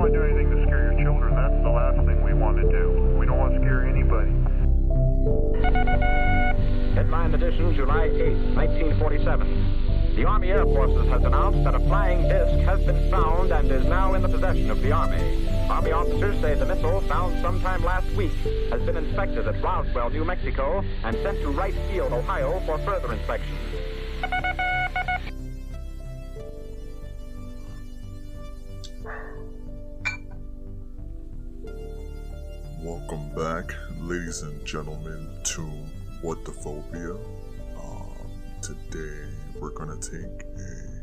want to do anything to scare your children. That's the last thing we want to do. We don't want to scare anybody. Headline edition, July 8, 1947. The Army Air Forces has announced that a flying disc has been found and is now in the possession of the Army. Army officers say the missile, found sometime last week, has been inspected at Roswell, New Mexico, and sent to Wright Field, Ohio, for further inspection. Welcome back, ladies and gentlemen, to What the Phobia. Today we're gonna take a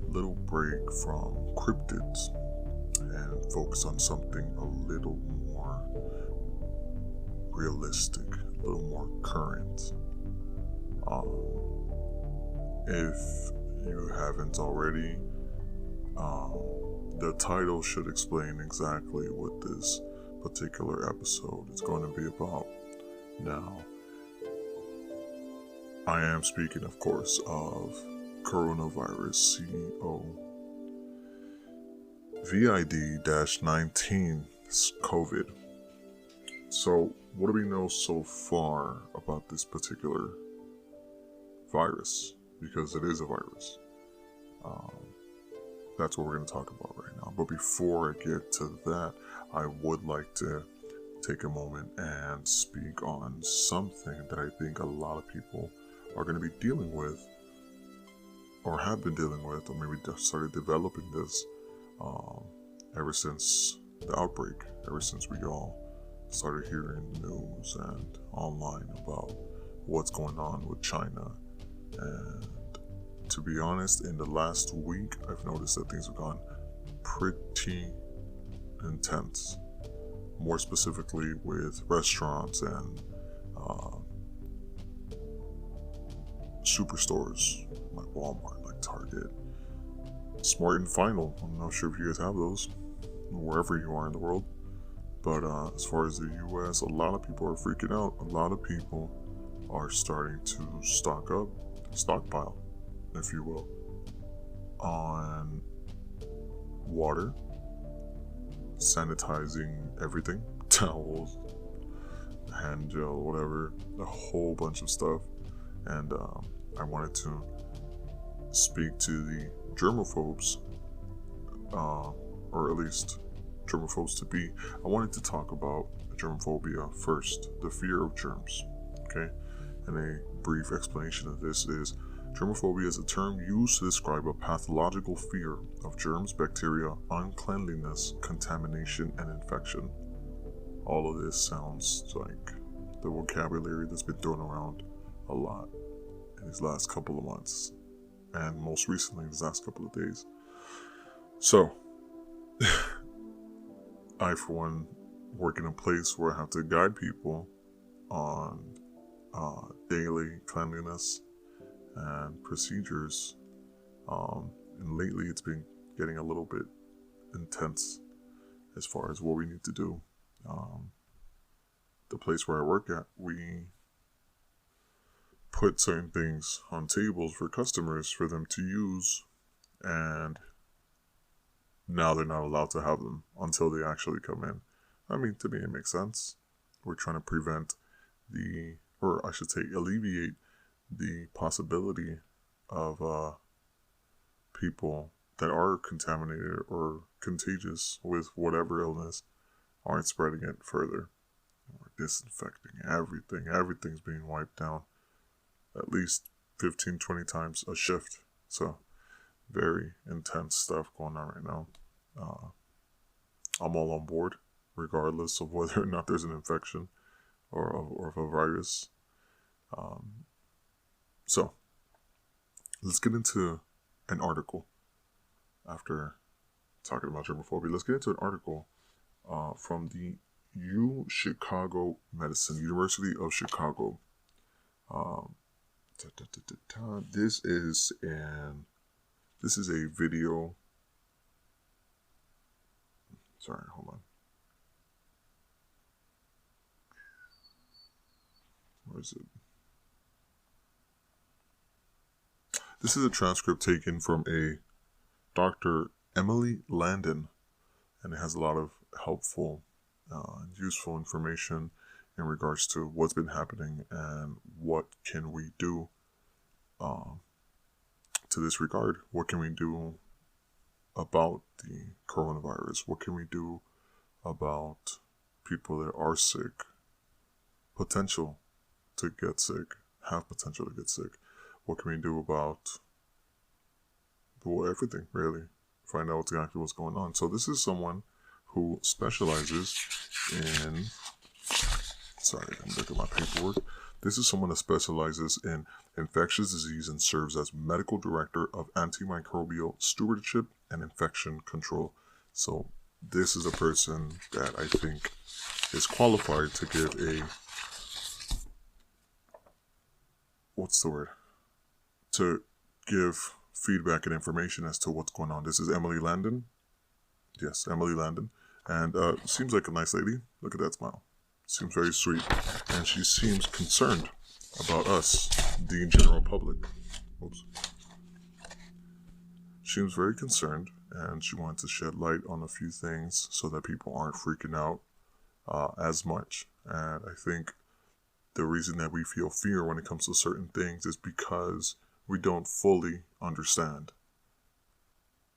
little break from cryptids and focus on something a little more realistic, a little more current. If you haven't already, the title should explain exactly what this particular episode is going to be about. Now, I am speaking, of course, of coronavirus COVID-19 COVID. So, what do we know so far about this particular virus? Because it is a virus. That's what we're going to talk about right now. But before I get to that, I would like to take a moment and speak on something that I think a lot of people are going to be dealing with, or have been dealing with, or maybe started developing this ever since the outbreak, ever since we all started hearing the news and online about what's going on with China. And to be honest, in the last week, I've noticed that things have gone pretty intense. More specifically with restaurants and superstores like Walmart, like Target, Smart and Final. I'm not sure if you guys have those wherever you are in the world, but as far as the US, a lot of people are freaking out. A lot of people are starting to stockpile, if you will, on water, sanitizing everything, towels, hand gel, whatever, a whole bunch of stuff. And I wanted to speak to the germaphobes, or at least germaphobes to be. I wanted to talk about germophobia first, the fear of germs, okay? And a brief explanation of this is, germophobia is a term used to describe a pathological fear of germs, bacteria, uncleanliness, contamination, and infection. All of this sounds like the vocabulary that's been thrown around a lot in these last couple of months, and most recently these last couple of days. So, I, for one, work in a place where I have to guide people on daily cleanliness and procedures, and lately it's been getting a little bit intense as far as what we need to do. The place where I work at, we put certain things on tables for customers for them to use, and now they're not allowed to have them until they actually come in. I mean, to me it makes sense. We're trying to prevent alleviate the possibility of people that are contaminated or contagious with whatever illness aren't spreading it further. We're disinfecting everything. Everything's being wiped down at least 15-20 times a shift. So very intense stuff going on right now. I'm all on board, regardless of whether or not there's an infection or of a virus. So let's get into an article. After talking about germophobia, let's get into an article from the Chicago Medicine, University of Chicago. This is a video. Sorry, hold on. Where is it? This is a transcript taken from a Dr. Emily Landon, and it has a lot of helpful and useful information in regards to what's been happening and what can we do to this regard. What can we do about the coronavirus? What can we do about people that are sick, potential to get sick, have potential to get sick? What can we do about everything, really? Find out exactly what's going on. So this is someone who specializes in, sorry, I'm looking at my paperwork. This is someone that specializes in infectious disease and serves as medical director of antimicrobial stewardship and infection control. So this is a person that I think is qualified to give a, to give feedback and information as to what's going on. This is Emily Landon. Yes, Emily Landon. And seems like a nice lady. Look at that smile. Seems very sweet. And she seems concerned about us, the general public. Oops. She was very concerned, and she wanted to shed light on a few things so that people aren't freaking out as much. And I think the reason that we feel fear when it comes to certain things is because we don't fully understand.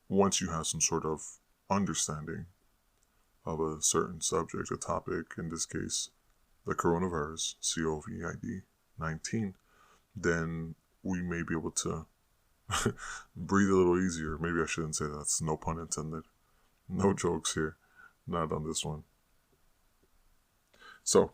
Once you have some sort of understanding of a certain subject, a topic, in this case, the coronavirus, COVID-19, then we may be able to breathe a little easier. Maybe I shouldn't say that. That's no pun intended. No jokes here. Not on this one. So,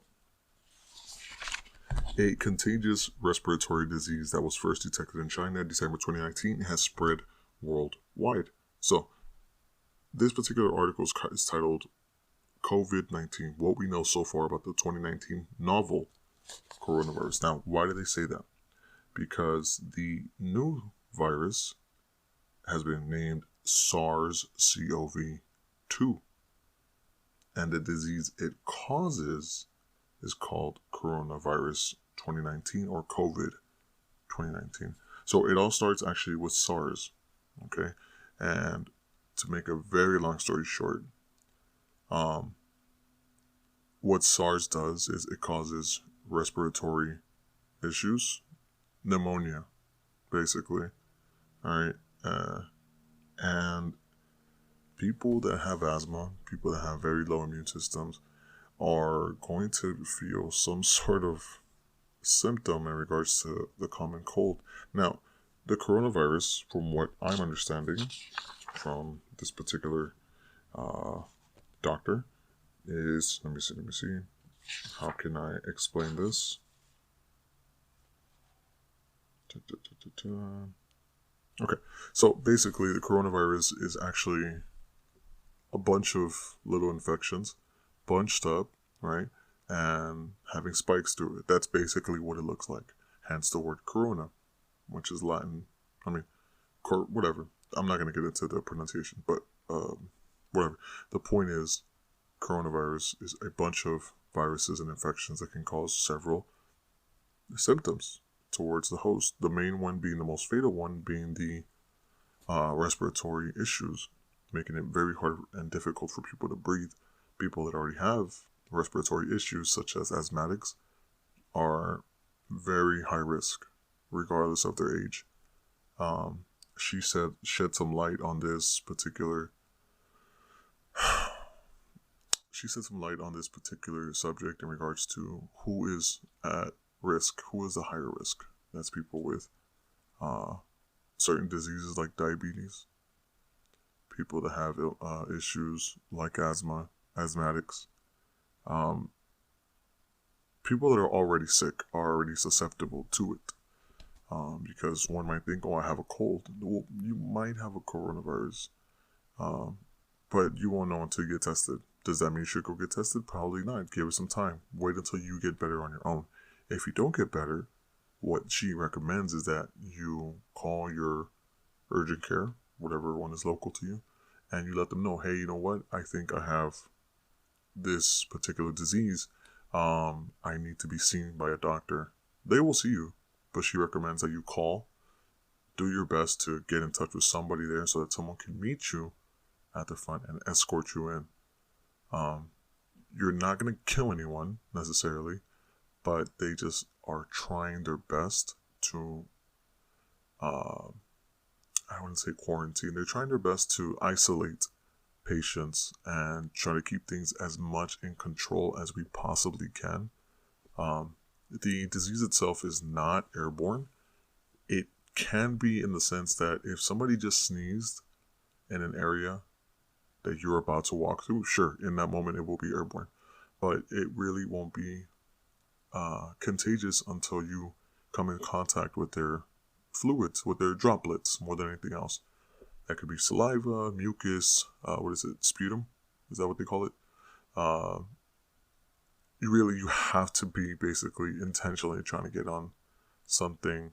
a contagious respiratory disease that was first detected in China in December 2019 has spread worldwide. So, this particular article is titled COVID-19, What We Know So Far About the 2019 Novel Coronavirus. Now, why do they say that? Because the new virus has been named SARS-CoV-2, and the disease it causes is called coronavirus 2019 or COVID 2019. So it all starts actually with SARS, okay? And to make a very long story short, what SARS does is it causes respiratory issues, pneumonia, basically, all right? And people that have asthma, people that have very low immune systems, are going to feel some sort of symptom in regards to the common cold. Now, the coronavirus, from what I'm understanding from this particular doctor, is, let me see, how can I explain this? Okay, so basically the coronavirus is actually a bunch of little infections bunched up, right, and having spikes through it. That's basically what it looks like. Hence the word corona, which is Latin. I mean, whatever. I'm not going to get into the pronunciation, but whatever. The point is, coronavirus is a bunch of viruses and infections that can cause several symptoms towards the host. The main one being, the most fatal one being the respiratory issues, making it very hard and difficult for people to breathe. People that already have respiratory issues, such as asthmatics, are very high risk, regardless of their age. She shed some light on this particular subject in regards to who is at risk, who is the higher risk. That's people with certain diseases like diabetes, people that have issues like asthma, asthmatics, people that are already sick, are already susceptible to it. Because one might think, oh, I have a cold. Well, you might have a coronavirus, but you won't know until you get tested. Does that mean you should go get tested? Probably not. Give it some time. Wait until you get better on your own. If you don't get better, what she recommends is that you call your urgent care, whatever one is local to you, and you let them know, hey, you know what? I think I have this particular disease. I need to be seen by a doctor. They will see you, but she recommends that you call, do your best to get in touch with somebody there so that someone can meet you at the front and escort you in. You're not going to kill anyone necessarily, but they just are trying their best to, I wouldn't say quarantine, they're trying their best to isolate patients and try to keep things as much in control as we possibly can. The disease itself is not airborne. It can be in the sense that if somebody just sneezed in an area that you're about to walk through, sure, in that moment it will be airborne, but it really won't be contagious until you come in contact with their fluids, with their droplets, more than anything else. That could be saliva, mucus, sputum? Is that what they call it? You have to be basically intentionally trying to get on something,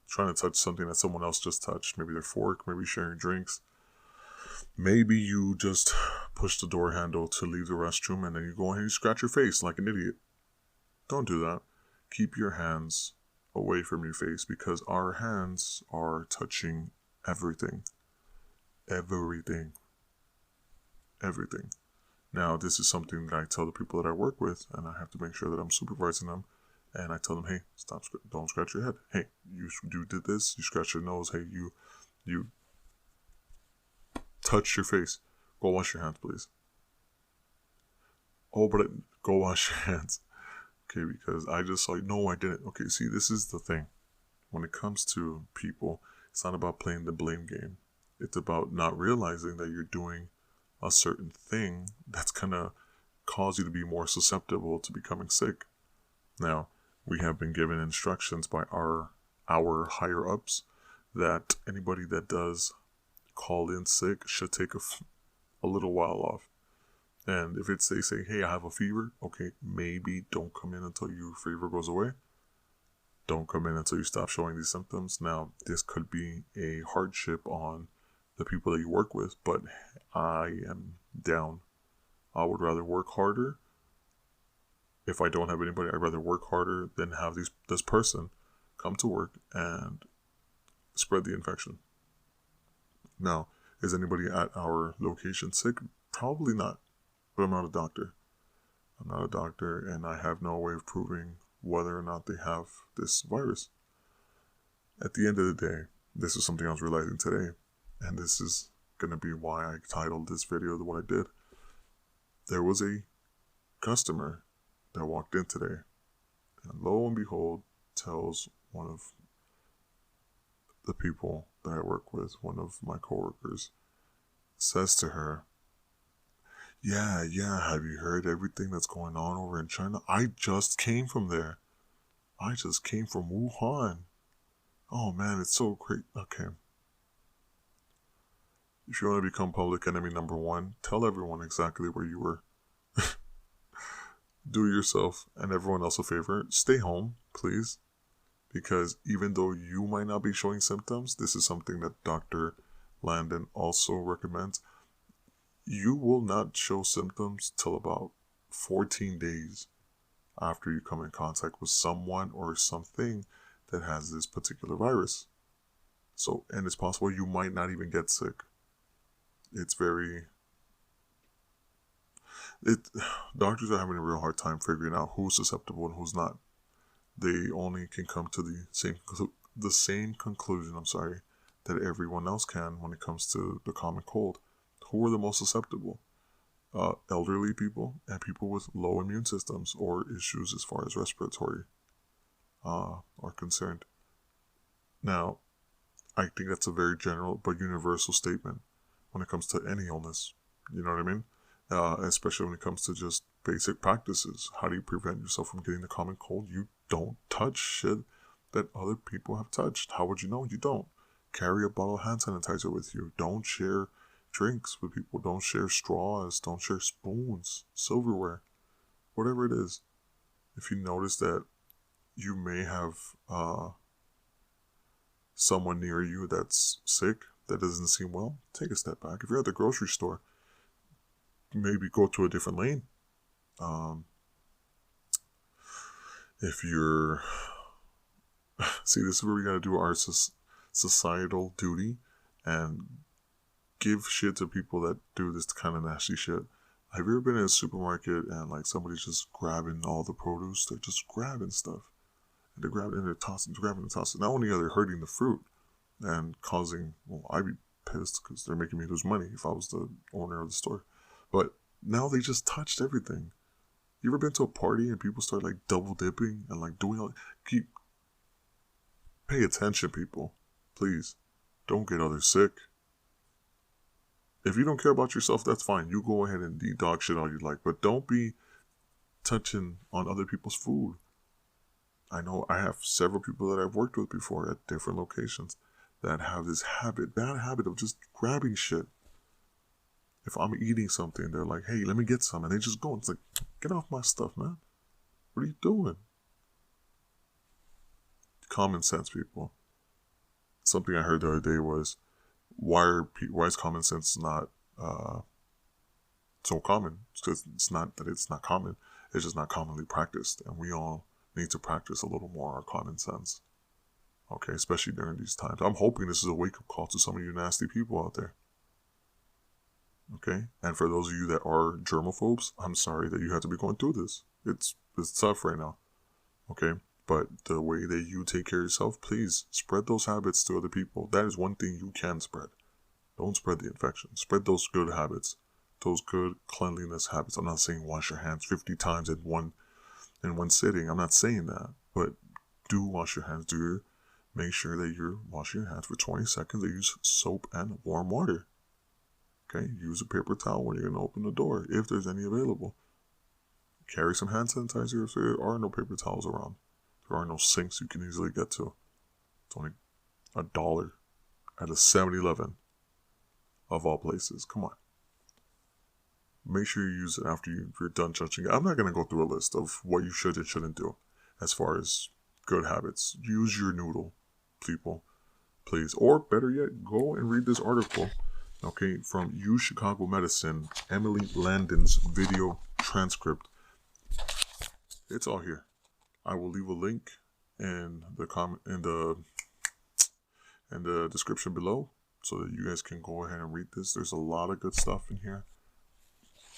trying to touch something that someone else just touched. Maybe their fork, maybe sharing drinks. Maybe you just push the door handle to leave the restroom and then you go ahead and you scratch your face like an idiot. Don't do that. Keep your hands away from your face because our hands are touching everything. Everything. Now, this is something that I tell the people that I work with, and I have to make sure that I'm supervising them. And I tell them, hey, don't scratch your head. Hey, you did this. You scratch your nose. Hey, you touched your face. Go wash your hands, please. Oh, but go wash your hands. Okay, because I just saw you. No, I didn't. Okay, see, this is the thing. When it comes to people, it's not about playing the blame game. It's about not realizing that you're doing a certain thing that's going to cause you to be more susceptible to becoming sick. Now, we have been given instructions by our higher ups that anybody that does call in sick should take a little while off. And if they say, hey, I have a fever, okay, maybe don't come in until your fever goes away. Don't come in until you stop showing these symptoms. Now, this could be a hardship on the people that you work with, but I am down. I would rather work harder. If I don't have anybody, I'd rather work harder than have this person come to work and spread the infection. Now, is anybody at our location sick? Probably not, but I'm not a doctor. I'm not a doctor, and I have no way of proving whether or not they have this virus. At the end of the day, this is something I was realizing today, and this is going to be why I titled this video what I did. There was a customer that walked in today, and lo and behold, tells one of the people that I work with, one of my coworkers, says to her, yeah, have you heard everything that's going on over in China? I just came from there. I just came from Wuhan. Oh man, it's so great. Okay. If you want to become public enemy number 1, tell everyone exactly where you were. Do yourself and everyone else a favor. Stay home, please. Because even though you might not be showing symptoms, this is something that Dr. Landon also recommends. You will not show symptoms till about 14 days after you come in contact with someone or something that has this particular virus. So, and it's possible you might not even get sick. Doctors are having a real hard time figuring out who's susceptible and who's not. They only can come to the same conclusion, that everyone else can when it comes to the common cold. Who are the most susceptible? Elderly people and people with low immune systems or issues as far as respiratory are concerned. Now, I think that's a very general but universal statement when it comes to any illness. You know what I mean? Especially when it comes to just basic practices. How do you prevent yourself from getting the common cold? You don't touch shit that other people have touched. How would you know? You don't. Carry a bottle of hand sanitizer with you. Don't share drinks with people. Don't share straws. Don't share spoons, silverware, whatever it is. If you notice that you may have someone near you that's sick, that doesn't seem well, take a step back. If you're at the grocery store, maybe go to a different lane. If you're... See, this is where we got to do our societal duty and give shit to people that do this kind of nasty shit. Have you ever been in a supermarket and like somebody's just grabbing all the produce? They're just grabbing stuff. And they're grabbing and they're tossing, grabbing and tossing. Not only are they hurting the fruit and causing, well, I'd be pissed because they're making me lose money if I was the owner of the store. But now they just touched everything. You ever been to a party and people start like double dipping and like doing all, pay attention, people. Please. Don't get others sick. If you don't care about yourself, that's fine. You go ahead and eat dog shit all you like. But don't be touching on other people's food. I know I have several people that I've worked with before at different locations that have this bad habit of just grabbing shit. If I'm eating something, they're like, hey, let me get some. And they just go. It's like, get off my stuff, man. What are you doing? Common sense, people. Something I heard the other day was, why is common sense not so common? It's not that it's not common. It's just not commonly practiced. And we all need to practice a little more our common sense. Okay, especially during these times. I'm hoping this is a wake-up call to some of you nasty people out there. Okay? And for those of you that are germaphobes, I'm sorry that you have to be going through this. It's tough right now. Okay? But the way that you take care of yourself, please spread those habits to other people. That is one thing you can spread. Don't spread the infection. Spread those good habits. Those good cleanliness habits. I'm not saying wash your hands 50 times in one sitting. I'm not saying that. But do wash your hands. Make sure that you're washing your hands for 20 seconds. Use soap and warm water. Okay? Use a paper towel when you're going to open the door, if there's any available. Carry some hand sanitizer if there are no paper towels around. There are no sinks you can easily get to. It's only $1 at a 7-Eleven of all places. Come on. Make sure you use it after you're done judging it. I'm not going to go through a list of what you should and shouldn't do as far as good habits. Use your noodle, people, please. Or better yet, go and read this article, okay, from U Chicago Medicine, Emily Landon's video transcript. It's all here. I will leave a link in the description below so that you guys can go ahead and read this. There's a lot of good stuff in here.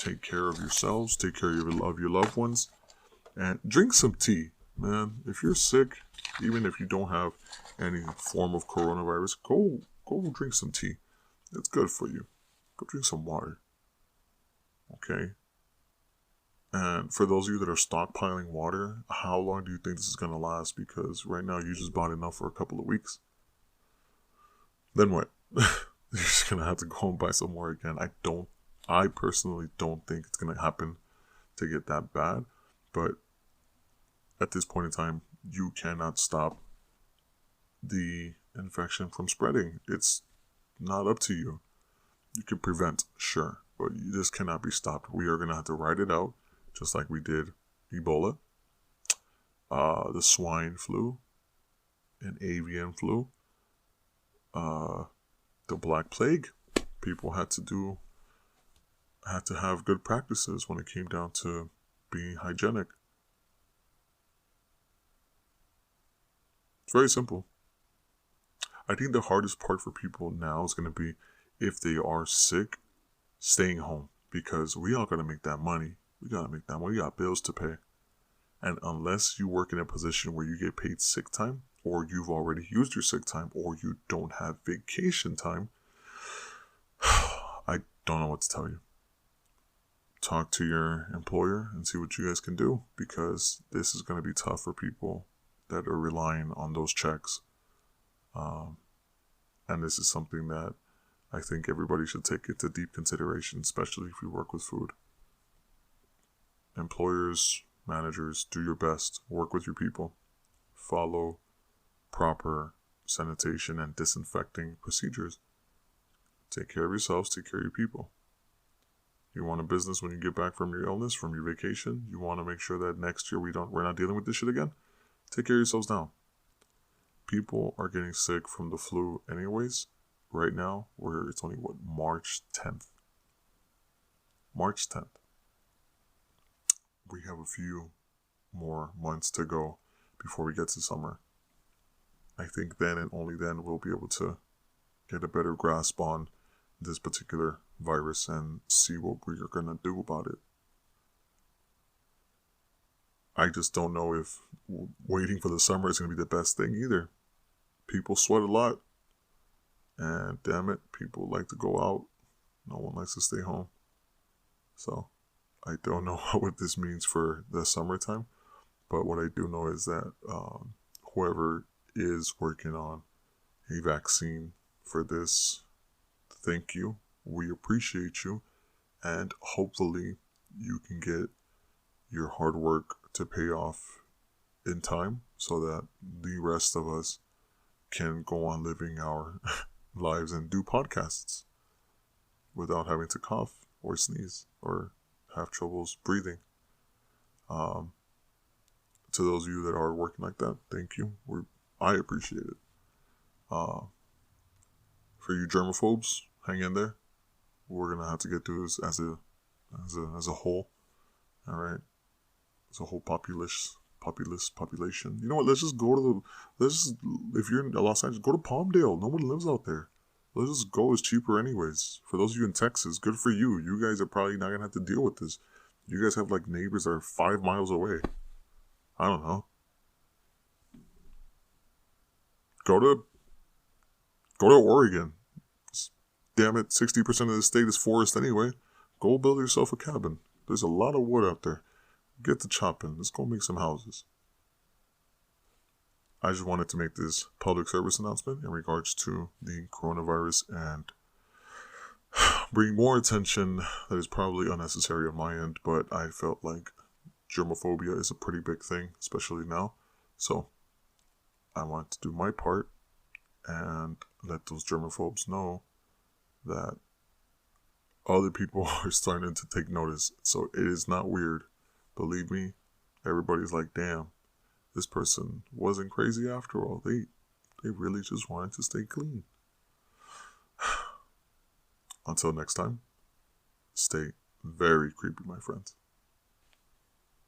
Take care of yourselves. Take care of your loved ones. And drink some tea, man. If you're sick, even if you don't have any form of coronavirus, go drink some tea. It's good for you. Go drink some water. Okay? And for those of you that are stockpiling water, how long do you think this is going to last? Because right now you just bought enough for a couple of weeks. Then what? You're just going to have to go and buy some more again. I personally don't think it's going to happen to get that bad. But at this point in time, you cannot stop the infection from spreading. It's not up to you. You can prevent, sure, but this cannot be stopped. We are going to have to ride it out. Just like we did Ebola, the swine flu, and avian flu, the Black Plague. People had to have good practices when it came down to being hygienic. It's very simple. I think the hardest part for people now is going to be if they are sick, staying home, because we all got to make that money. We got to make that money. We got bills to pay. And unless you work in a position where you get paid sick time, or you've already used your sick time, or you don't have vacation time, I don't know what to tell you. Talk to your employer and see what you guys can do, because this is going to be tough for people that are relying on those checks. And this is something that I think everybody should take into deep consideration, especially if you work with food. Employers, managers, do your best. Work with your people. Follow proper sanitation and disinfecting procedures. Take care of yourselves. Take care of your people. You want a business when you get back from your illness, from your vacation. You want to make sure that next year we're not dealing with this shit again. Take care of yourselves now. People are getting sick from the flu anyways. Right now, it's only March 10th. March 10th. We have a few more months to go before we get to summer. I think then and only then we'll be able to get a better grasp on this particular virus and see what we are going to do about it. I just don't know if waiting for the summer is going to be the best thing either. People sweat a lot, and damn it, people like to go out. No one likes to stay home. So I don't know what this means for the summertime, but what I do know is that whoever is working on a vaccine for this, thank you. We appreciate you, and hopefully you can get your hard work to pay off in time so that the rest of us can go on living our lives and do podcasts without having to cough or sneeze or have troubles breathing. To those of you that are working like that, thank you. I appreciate it. For you germaphobes, hang in there. We're gonna have to get through this as a whole. All right, as a whole population. You know what? Let's just go to if you're in Los Angeles, go to Palmdale. No one lives out there. Let's just go. It's cheaper anyways. For those of you in Texas, good for you. You guys are probably not gonna have to deal with this. You guys have like neighbors that are 5 miles away. I don't know. Go to Oregon. Damn it, 60% of the state is forest anyway. Go build yourself a cabin. There's a lot of wood out there. Get to chopping. Let's go make some houses. I just wanted to make this public service announcement in regards to the coronavirus and bring more attention that is probably unnecessary on my end, but I felt like germophobia is a pretty big thing, especially now. So I want to do my part and let those germaphobes know that other people are starting to take notice. So it is not weird. Believe me, everybody's like, damn, this person wasn't crazy after all. They really just wanted to stay clean. Until next time, stay very creepy, my friends.